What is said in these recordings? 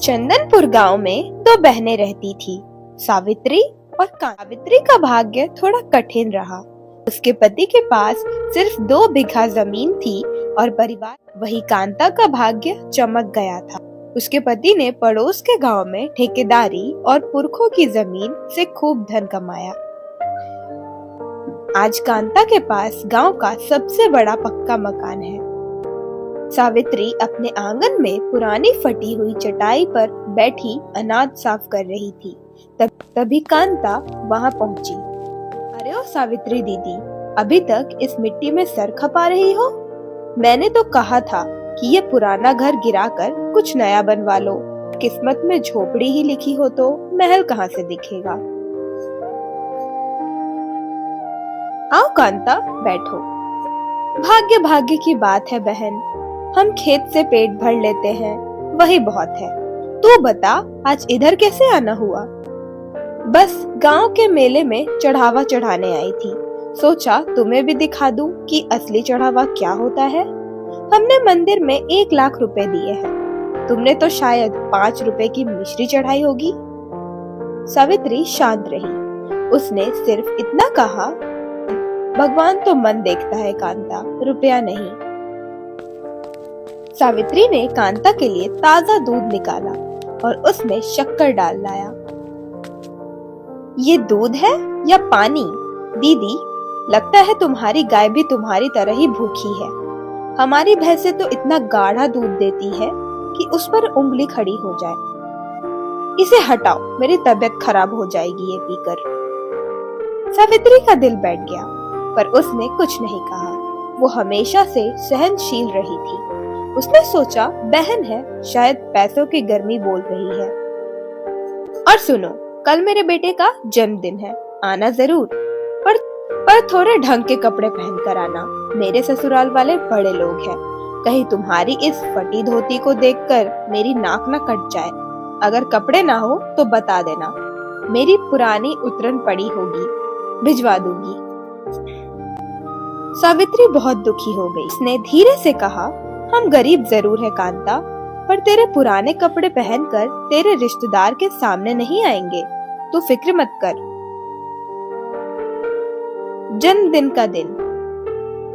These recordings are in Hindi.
चंदनपुर गांव में दो बहनें रहती थी, सावित्री और सावित्री का भाग्य थोड़ा कठिन रहा। उसके पति के पास सिर्फ 2 बीघा जमीन थी और परिवार। वही कांता का भाग्य चमक गया था। उसके पति ने पड़ोस के गांव में ठेकेदारी और पुरखों की जमीन से खूब धन कमाया। आज कांता के पास गांव का सबसे बड़ा पक्का मकान है। सावित्री अपने आंगन में पुरानी फटी हुई चटाई पर बैठी अनाज साफ कर रही थी। तभी कांता वहां पहुंची। अरे ओ सावित्री दीदी, अभी तक इस मिट्टी में सर खपा रही हो? मैंने तो कहा था कि ये पुराना घर गिराकर कुछ नया बनवा लो। किस्मत में झोपड़ी ही लिखी हो तो महल कहाँ से दिखेगा। आओ कांता, बैठो। भाग्य भाग्य की बात है बहन, हम खेत से पेट भर लेते हैं, वही बहुत है। तू बता, आज इधर कैसे आना हुआ? बस गांव के मेले में चढ़ावा चढ़ाने आई थी। सोचा तुम्हें भी दिखा दूं कि असली चढ़ावा क्या होता है। हमने मंदिर में 1 लाख रुपए दिए हैं। तुमने तो शायद 5 रुपए की मिश्री चढ़ाई होगी। सावित्री शांत रही। उसने सिर्फ इतना कहा, भगवान तो मन देखता है कांता, रुपया नहीं। सावित्री ने कांता के लिए ताजा दूध निकाला और उसमें शक्कर डाल लाया। ये दूध है या पानी? दीदी, लगता है तुम्हारी गाय भी तुम्हारी तरह ही भूखी है। हमारी भैंसें तो इतना गाढ़ा दूध देती है कि उस पर उंगली खड़ी हो जाए। इसे हटाओ, मेरी तबीयत खराब हो जाएगी ये पीकर। सावित्री का दिल बैठ गया, पर उसने कुछ नहीं कहा। वो हमेशा से सहनशील रही थी। उसने सोचा, बहन है, शायद पैसों की गर्मी बोल रही है। और सुनो, कल मेरे बेटे का जन्मदिन है, आना जरूर, पर थोड़े ढंग के कपड़े पहन कर आना। मेरे ससुराल वाले बड़े लोग हैं, कहीं तुम्हारी इस फटी धोती को देखकर मेरी नाक न कट जाए। अगर कपड़े ना हो तो बता देना, मेरी पुरानी उतरन पड़ी होगी, भिजवा दूंगी। सावित्री बहुत दुखी हो गई। उसने धीरे से कहा, हम गरीब जरूर है कांता, पर तेरे पुराने कपड़े पहनकर तेरे रिश्तेदार के सामने नहीं आएंगे। तू फिक्र मत कर। जन्मदिन का दिन।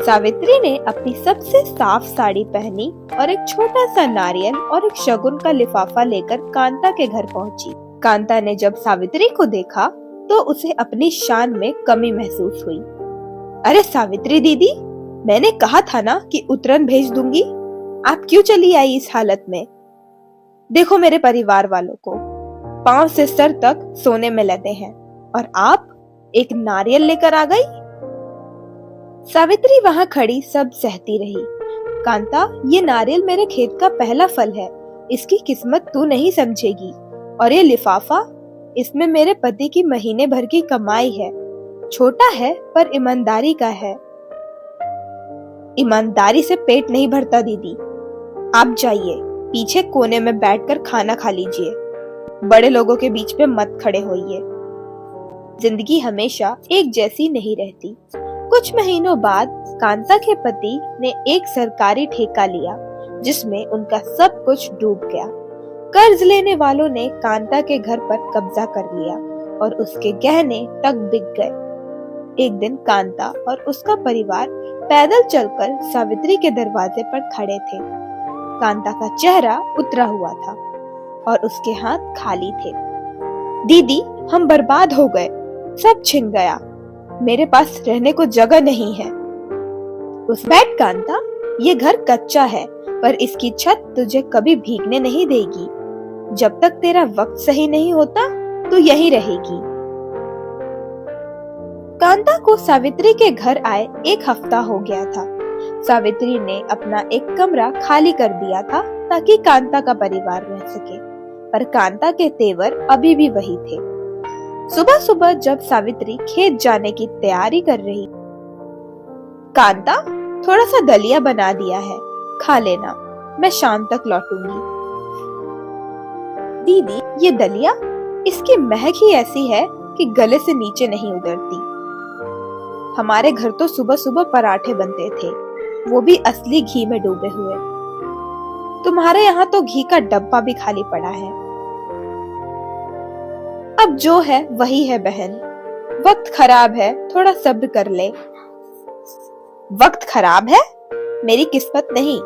सावित्री ने अपनी सबसे साफ साड़ी पहनी और एक छोटा सा नारियल और एक शगुन का लिफाफा लेकर कांता के घर पहुंची। कांता ने जब सावित्री को देखा तो उसे अपनी शान में कमी महसूस हुई। अरे सावित्री दीदी, मैंने कहा था ना कि उतरन भेज दूंगी। आप क्यों चली आई इस हालत में? देखो मेरे परिवार वालों को, पांव से सर तक सोने में लदे हैं, और आप एक नारियल लेकर आ गई। सावित्री वहां खड़ी सब सहती रही। कांता, ये नारियल मेरे खेत का पहला फल है, इसकी किस्मत तू नहीं समझेगी। और ये लिफाफा, इसमें मेरे पति की महीने भर की कमाई है। छोटा है पर ईमानदारी का है। ईमानदारी से पेट नहीं भरता दीदी। आप जाइए, पीछे कोने में बैठकर खाना खा लीजिए। बड़े लोगों के बीच में मत खड़े होइए। जिंदगी हमेशा एक जैसी नहीं रहती। कुछ महीनों बाद कांता के पति ने एक सरकारी ठेका लिया, जिसमें उनका सब कुछ डूब गया। कर्ज लेने वालों ने कांता के घर पर कब्जा कर लिया और उसके गहने तक बिक गए। एक दिन कांता और उसका परिवार पैदल चलकर सावित्री के दरवाजे पर खड़े थे। कांता का चेहरा उतरा हुआ था और उसके हाथ खाली थे। दीदी, हम बर्बाद हो गए, सब छिन गया, मेरे पास रहने को जगह नहीं है। उस बैठ कांता, ये घर कच्चा है, पर इसकी छत तुझे कभी भीगने नहीं देगी। जब तक तेरा वक्त सही नहीं होता तो यही रहेगी। कांता को सावित्री के घर आए 1 हफ्ता हो गया था। सावित्री ने अपना एक कमरा खाली कर दिया था ताकि कांता का परिवार रह सके, पर कांता के तेवर अभी भी वही थे। सुबह सुबह जब सावित्री खेत जाने की तैयारी कर रही, कांता, थोड़ा सा दलिया बना दिया है, खा लेना, मैं शाम तक लौटूंगी। दीदी, ये दलिया, इसकी महक ही ऐसी है कि गले से नीचे नहीं उतरती। हमारे घर तो सुबह सुबह पराठे बनते थे, वो भी असली घी में डूबे हुए। तुम्हारे यहाँ तो घी का डब्बा भी खाली पड़ा है। अब जो है वही है बहन, वक्त खराब है, थोड़ा सब्र कर ले। वक्त खराब है? मेरी किस्मत नहीं,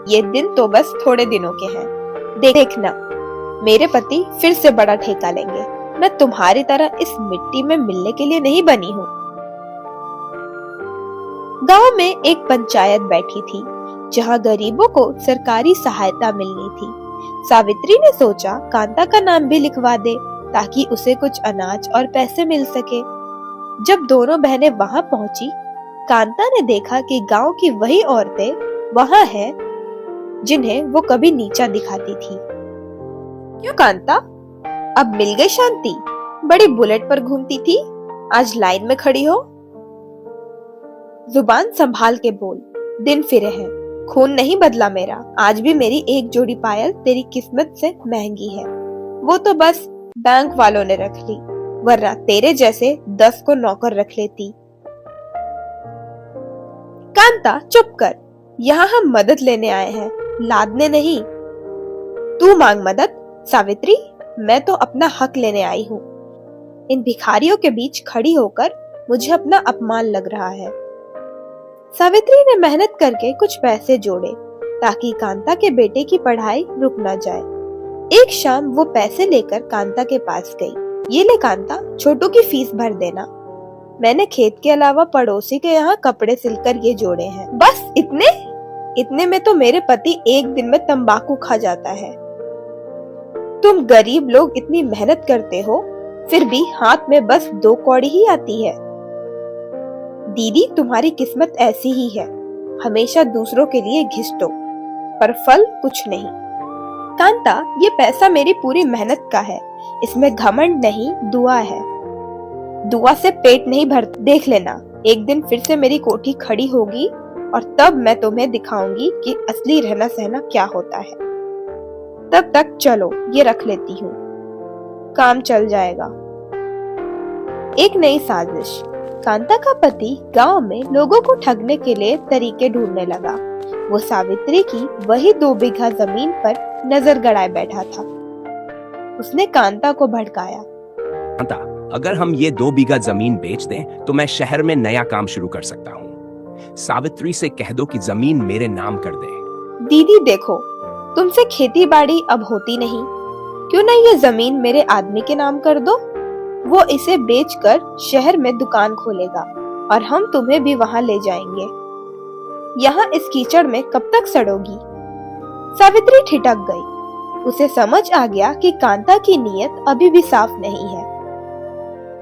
ये दिन तो बस थोड़े दिनों के हैं। देखना, मेरे पति फिर से बड़ा ठेका लेंगे। मैं तुम्हारी तरह इस मिट्टी में मिलने के लिए नहीं बनी हूँ। गांव में एक पंचायत बैठी थी जहाँ गरीबों को सरकारी सहायता मिलनी थी। सावित्री ने सोचा कांता का नाम भी लिखवा दे ताकि उसे कुछ अनाज और पैसे मिल सके। जब दोनों बहनें वहां पहुंची, कांता ने देखा कि गांव की वही औरतें वहां हैं जिन्हें वो कभी नीचा दिखाती थी। क्यों कांता, अब मिल गई शांति? बड़ी बुलेट पर घूमती थी, आज लाइन में खड़ी हो। जुबान संभाल के बोल, दिन फिरे हैं, खून नहीं बदला मेरा। आज भी मेरी एक जोड़ी पायल तेरी किस्मत से महंगी है। वो तो बस बैंक वालों ने रख ली, वरना तेरे जैसे 10 को नौकर रख लेती। कांता चुप कर, यहाँ हम मदद लेने आए हैं, लादने नहीं। तू मांग मदद। सावित्री, मैं तो अपना हक लेने आई हूँ। इन भिखारियों के बीच खड़ी होकर मुझे अपना अपमान लग रहा है। सावित्री ने मेहनत करके कुछ पैसे जोड़े ताकि कांता के बेटे की पढ़ाई रुक न जाए। एक शाम वो पैसे लेकर कांता के पास गई। ये ले कांता, छोटू की फीस भर देना। मैंने खेत के अलावा पड़ोसी के यहाँ कपड़े सिलकर ये जोड़े हैं। बस इतने? इतने में तो मेरे पति एक दिन में तंबाकू खा जाता है। तुम गरीब लोग इतनी मेहनत करते हो, फिर भी हाथ में बस 2 कौड़ी ही आती है। दीदी, तुम्हारी किस्मत ऐसी ही है, हमेशा दूसरों के लिए घिसटो, पर फल कुछ नहीं। कांता, ये पैसा मेरी पूरी मेहनत का है, इसमें घमंड नहीं, दुआ है। दुआ से पेट नहीं भरता। देख लेना, एक दिन फिर से मेरी कोठी खड़ी होगी और तब मैं तुम्हें दिखाऊंगी कि असली रहना सहना क्या होता है। तब तक चलो, ये रख लेती हूँ, काम चल जाएगा। एक नई साजिश। कांता का पति गांव में लोगों को ठगने के लिए तरीके ढूंढने लगा। वो सावित्री की वही 2 बीघा जमीन पर नजर गड़ाए बैठा था। उसने कांता को भड़काया। कांता, अगर हम ये 2 बीघा जमीन बेच दें तो मैं शहर में नया काम शुरू कर सकता हूँ। सावित्री से कह दो कि जमीन मेरे नाम कर दे। दीदी देखो, तुमसे खेती बाड़ी अब होती नहीं, क्यों ना ये जमीन मेरे आदमी के नाम कर दो। वो इसे बेचकर शहर में दुकान खोलेगा और हम तुम्हें भी वहां ले जाएंगे। यहाँ इस कीचड़ में कब तक सड़ोगी? सावित्री ठिठक गई। उसे समझ आ गया कि कांता की नीयत अभी भी साफ नहीं है।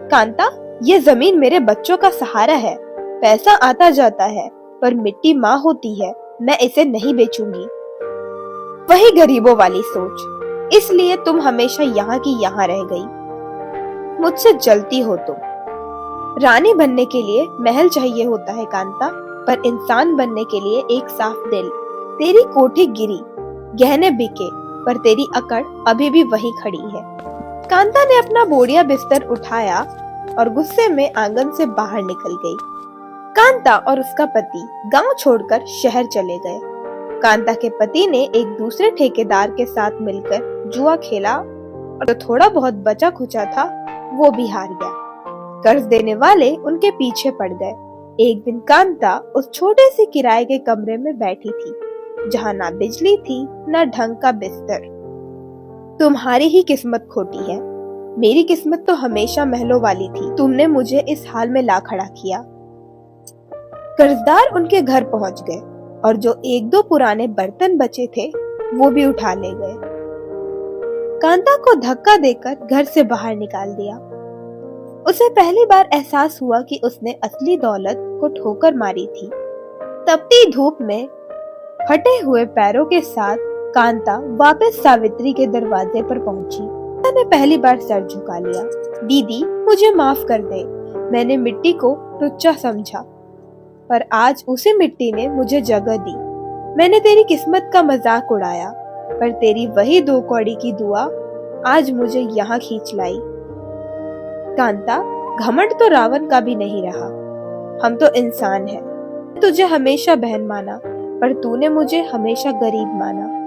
कांता, ये जमीन मेरे बच्चों का सहारा है, पैसा आता जाता है, पर मिट्टी माँ होती है, मैं इसे नहीं बेचूंगी। वही गरीबों वाली सोच, इसलिए तुम हमेशा यहाँ की यहाँ रह गई। मुझसे जलती हो तुम। रानी बनने के लिए महल चाहिए होता है कांता, पर इंसान बनने के लिए एक साफ दिल। तेरी कोठी गिरी, गहने बिके, पर तेरी अकड़ अभी भी वहीं खड़ी है। कांता ने अपना बोरिया बिस्तर उठाया और गुस्से में आंगन से बाहर निकल गई। कांता और उसका पति गांव छोड़कर शहर चले गए। कांता के पति ने एक दूसरे ठेकेदार के साथ मिलकर जुआ खेला और जो थोड़ा बहुत बचा खुचा था वो भी हार गया। कर्ज देने वाले उनके पीछे पड़ गए। एक दिन कांता उस छोटे से किराए के कमरे में बैठी थी जहाँ ना बिजली थी ना ढंग का बिस्तर। तुम्हारी ही किस्मत खोटी है, मेरी किस्मत तो हमेशा महलों वाली थी। तुमने मुझे इस हाल में ला खड़ा किया। कर्जदार उनके घर पहुंच गए और जो 1-2 पुराने बर्तन बचे थे वो भी उठा ले गए। कांता को धक्का देकर घर से बाहर निकाल दिया। उसे पहली बार एहसास हुआ कि उसने असली दौलत को ठोकर मारी थी। तपती धूप में फटे हुए पैरों के साथ कांता वापस सावित्री के दरवाजे पर पहुंची। कांता ने पहली बार सर झुका लिया। दीदी, मुझे माफ कर दे, मैंने मिट्टी को टुच्चा समझा, पर आज उसी मिट्टी ने मुझे जगह दी। मैंने तेरी किस्मत का मजाक उड़ाया, पर तेरी वही 2 कौड़ी की दुआ आज मुझे यहाँ खींच लाई। कांता, घमंड तो रावण का भी नहीं रहा, हम तो इंसान हैं। तुझे हमेशा बहन माना, पर तूने मुझे हमेशा गरीब माना।